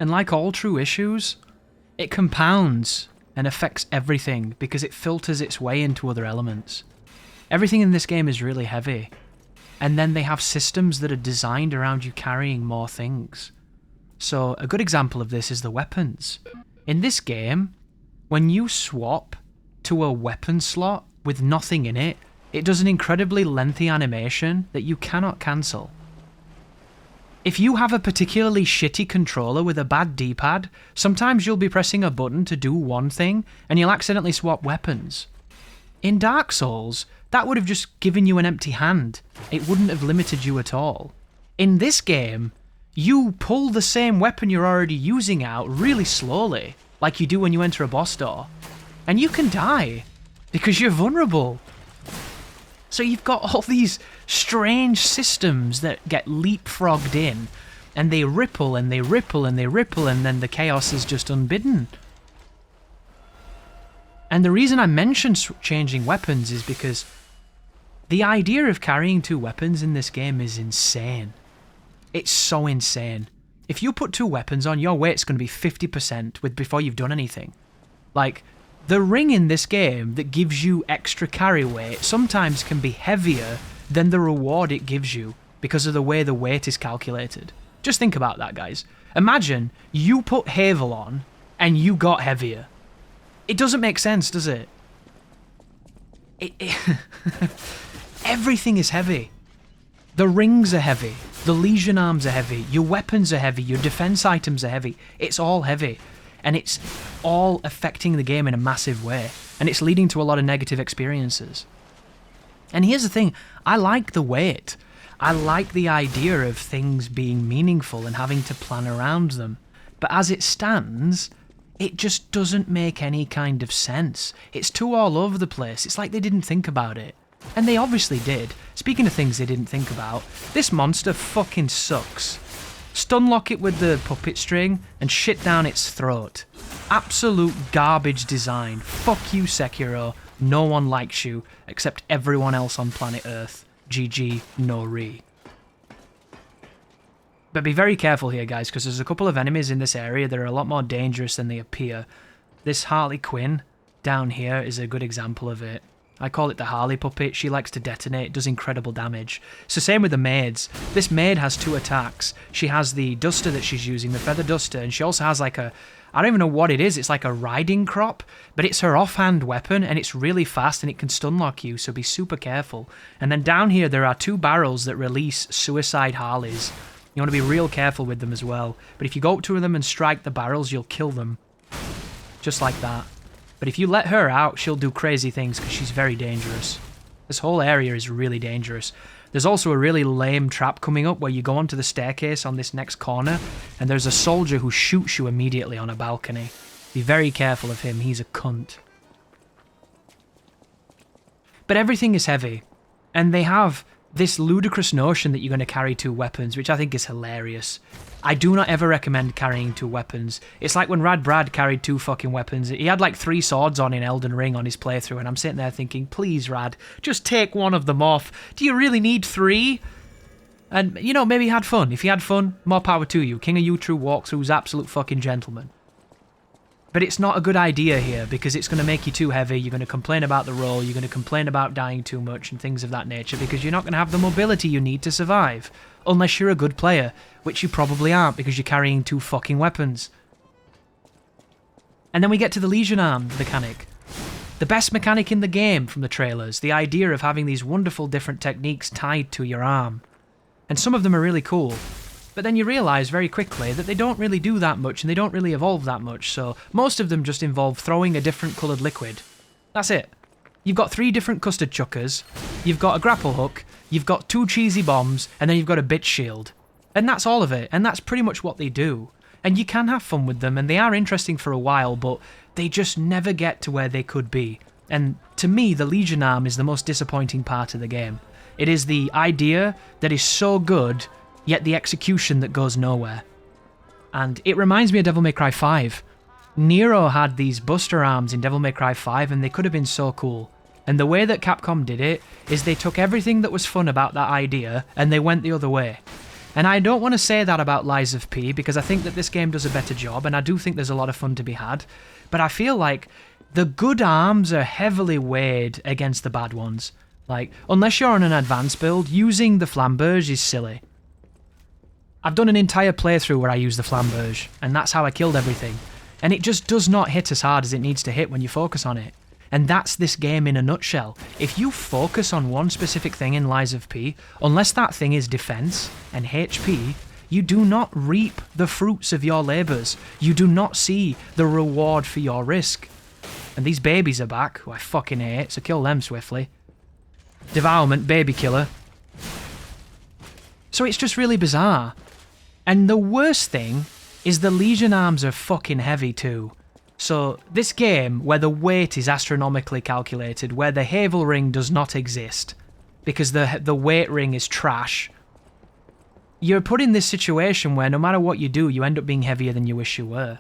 And like all true issues, it compounds and affects everything because it filters its way into other elements. Everything in this game is really heavy, and then they have systems that are designed around you carrying more things. So a good example of this is the weapons. In this game, when you swap to a weapon slot with nothing in it, it does an incredibly lengthy animation that you cannot cancel. If you have a particularly shitty controller with a bad D-pad, sometimes you'll be pressing a button to do one thing and you'll accidentally swap weapons. In Dark Souls, that would have just given you an empty hand. It wouldn't have limited you at all. In this game, you pull the same weapon you're already using out really slowly, like you do when you enter a boss door, and you can die because you're vulnerable. So you've got all these strange systems that get leapfrogged in, and they ripple and they ripple and they ripple, and then the chaos is just unbidden. And the reason I mention changing weapons is because the idea of carrying two weapons in this game is insane. It's so insane. If you put two weapons on, your weight's going to be 50% before you've done anything. Like, the ring in this game that gives you extra carry weight sometimes can be heavier than the reward it gives you because of the way the weight is calculated. Just think about that, guys. Imagine you put Havel on and you got heavier. It doesn't make sense, does it? Everything is heavy. The rings are heavy. The Legion arms are heavy. Your weapons are heavy. Your defense items are heavy. It's all heavy. And it's all affecting the game in a massive way. And it's leading to a lot of negative experiences. And here's the thing. I like the weight. I like the idea of things being meaningful and having to plan around them. But as it stands, it just doesn't make any kind of sense. It's too all over the place. It's like they didn't think about it. And they obviously did. Speaking of things they didn't think about, this monster fucking sucks. Stunlock it with the puppet string and shit down its throat. Absolute garbage design. Fuck you, Sekiro. No one likes you, except everyone else on planet Earth. GG, no re. But be very careful here, guys, because there's a couple of enemies in this area that are a lot more dangerous than they appear. This Harley Quinn down here is a good example of it. I call it the Harley puppet. She likes to detonate, does incredible damage. So same with the maids. This maid has two attacks. She has the duster that she's using, the feather duster, and she also has like a, I don't even know what it is, it's like a riding crop, but it's her offhand weapon, and it's really fast, and it can stunlock you, so be super careful. And then down here there are two barrels that release suicide Harleys. You want to be real careful with them as well. But if you go up to them and strike the barrels, you'll kill them. Just like that. But if you let her out, she'll do crazy things because she's very dangerous. This whole area is really dangerous. There's also a really lame trap coming up where you go onto the staircase on this next corner, and there's a soldier who shoots you immediately on a balcony. Be very careful of him, he's a cunt. But everything is heavy, and they have this ludicrous notion that you're going to carry two weapons, which I think is hilarious. I do not ever recommend carrying two weapons. It's like when Rad Brad carried two fucking weapons. He had like 3 swords on in Elden Ring on his playthrough, and I'm sitting there thinking, please, Rad, just take one of them off. Do you really need 3? And, you know, maybe he had fun. If he had fun, more power to you. King of Utru walkthrough's absolute fucking gentleman. But it's not a good idea here, because it's going to make you too heavy, you're going to complain about the roll, you're going to complain about dying too much and things of that nature, because you're not going to have the mobility you need to survive. Unless you're a good player, which you probably aren't, because you're carrying 2 fucking weapons. And then we get to the Legion arm mechanic. The best mechanic in the game from the trailers, the idea of having these wonderful different techniques tied to your arm. And some of them are really cool. But then you realise very quickly that they don't really do that much and they don't really evolve that much, so most of them just involve throwing a different coloured liquid. That's it. You've got 3 different custard chuckers, you've got a grapple hook, you've got 2 cheesy bombs, and then you've got a bitch shield. And that's all of it, and that's pretty much what they do. And you can have fun with them, and they are interesting for a while, but they just never get to where they could be. And to me, the Legion arm is the most disappointing part of the game. It is the idea that is so good, yet the execution that goes nowhere. And it reminds me of Devil May Cry 5. Nero had these buster arms in Devil May Cry 5 and they could have been so cool. And the way that Capcom did it is they took everything that was fun about that idea and they went the other way. And I don't want to say that about Lies of P, because I think that this game does a better job, and I do think there's a lot of fun to be had. But I feel like the good arms are heavily weighed against the bad ones. Like, unless you're on an advanced build, using the flamberge is silly. I've done an entire playthrough where I use the flamberge, and that's how I killed everything. And it just does not hit as hard as it needs to hit when you focus on it. And that's this game in a nutshell. If you focus on one specific thing in Lies of P, unless that thing is defense and HP, you do not reap the fruits of your labours. You do not see the reward for your risk. And these babies are back, who I fucking hate, so kill them swiftly. Devourment, baby killer. So it's just really bizarre. And the worst thing is the Legion arms are fucking heavy too. So this game, where the weight is astronomically calculated, where the Havel ring does not exist, because the weight ring is trash, you're put in this situation where no matter what you do, you end up being heavier than you wish you were.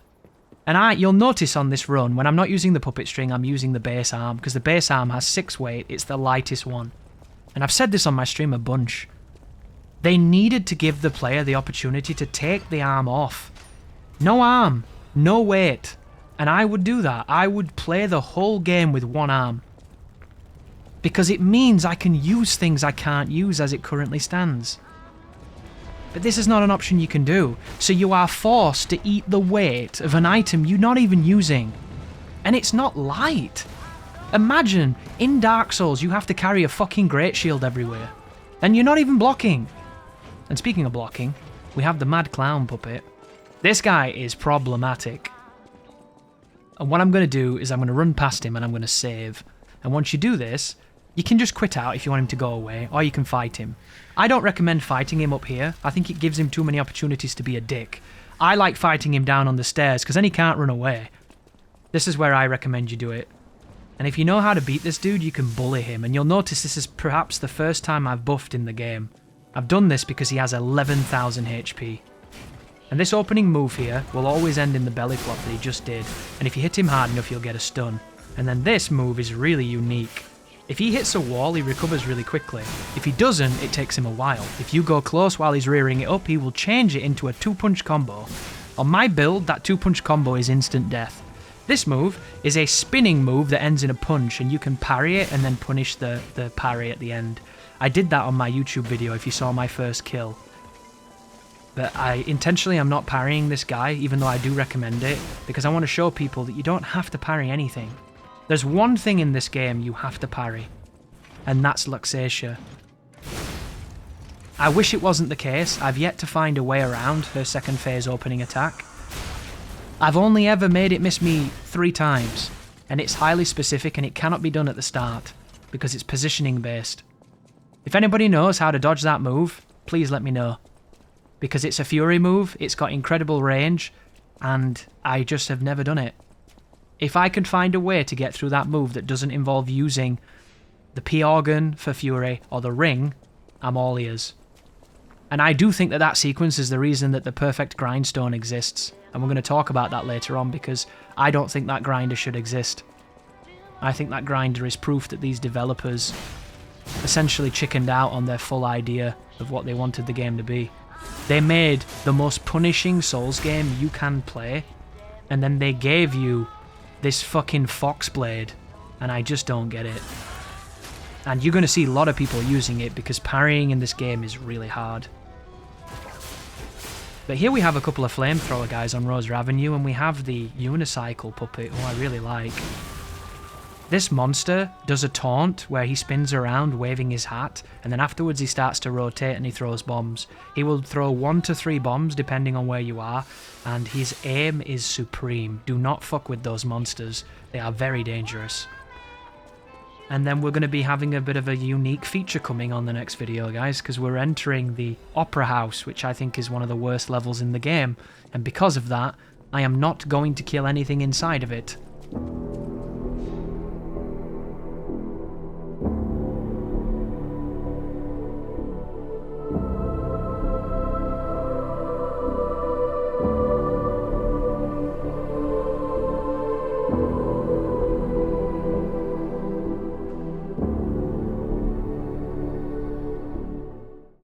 And you'll notice on this run, when I'm not using the puppet string, I'm using the base arm, because the base arm has 6 weight, it's the lightest one. And I've said this on my stream a bunch. They needed to give the player the opportunity to take the arm off. No arm, no weight. And I would do that. I would play the whole game with one arm. Because it means I can use things I can't use as it currently stands. But this is not an option you can do. So you are forced to eat the weight of an item you're not even using. And it's not light. Imagine, in Dark Souls, you have to carry a fucking great shield everywhere. And you're not even blocking. And speaking of blocking, we have the Mad Clown puppet. This guy is problematic. And what I'm going to do is I'm going to run past him and I'm going to save. And once you do this, you can just quit out if you want him to go away, or you can fight him. I don't recommend fighting him up here. I think it gives him too many opportunities to be a dick. I like fighting him down on the stairs, because then he can't run away. This is where I recommend you do it. And if you know how to beat this dude, you can bully him. And you'll notice this is perhaps the first time I've buffed in the game. I've done this because he has 11,000 HP. And this opening move here will always end in the belly flop that he just did, and if you hit him hard enough you'll get a stun. And then this move is really unique. If he hits a wall, he recovers really quickly. If he doesn't, it takes him a while. If you go close while he's rearing it up, he will change it into a 2-punch combo. On my build, that 2-punch combo is instant death. This move is a spinning move that ends in a punch, and you can parry it and then punish the parry at the end. I did that on my YouTube video if you saw my first kill. But I intentionally am not parrying this guy, even though I do recommend it, because I want to show people that you don't have to parry anything. There's one thing in this game you have to parry, and that's Luxatia. I wish it wasn't the case. I've yet to find a way around her second phase opening attack. I've only ever made it miss me 3 times, and it's highly specific and it cannot be done at the start, because it's positioning based. If anybody knows how to dodge that move, please let me know. Because it's a fury move, it's got incredible range, and I just have never done it. If I can find a way to get through that move that doesn't involve using the P-Organ for fury or the ring, I'm all ears. And I do think that that sequence is the reason that the perfect grindstone exists, and we're going to talk about that later on, because I don't think that grinder should exist. I think that grinder is proof that these developers essentially chickened out on their full idea of what they wanted the game to be. They made the most punishing Souls game you can play, and then they gave you this fucking fox blade, and I just don't get it. And you're going to see a lot of people using it because parrying in this game is really hard. But here we have a couple of flamethrower guys on Rose Avenue, and we have the unicycle puppet, who I really like. This monster does a taunt where he spins around waving his hat, and then afterwards he starts to rotate and he throws bombs. He will throw 1 to 3 bombs depending on where you are, and his aim is supreme. Do not fuck with those monsters. They are very dangerous. And then we're going to be having a bit of a unique feature coming on the next video, guys, because we're entering the Opera House, which I think is one of the worst levels in the game, and because of that, I am not going to kill anything inside of it.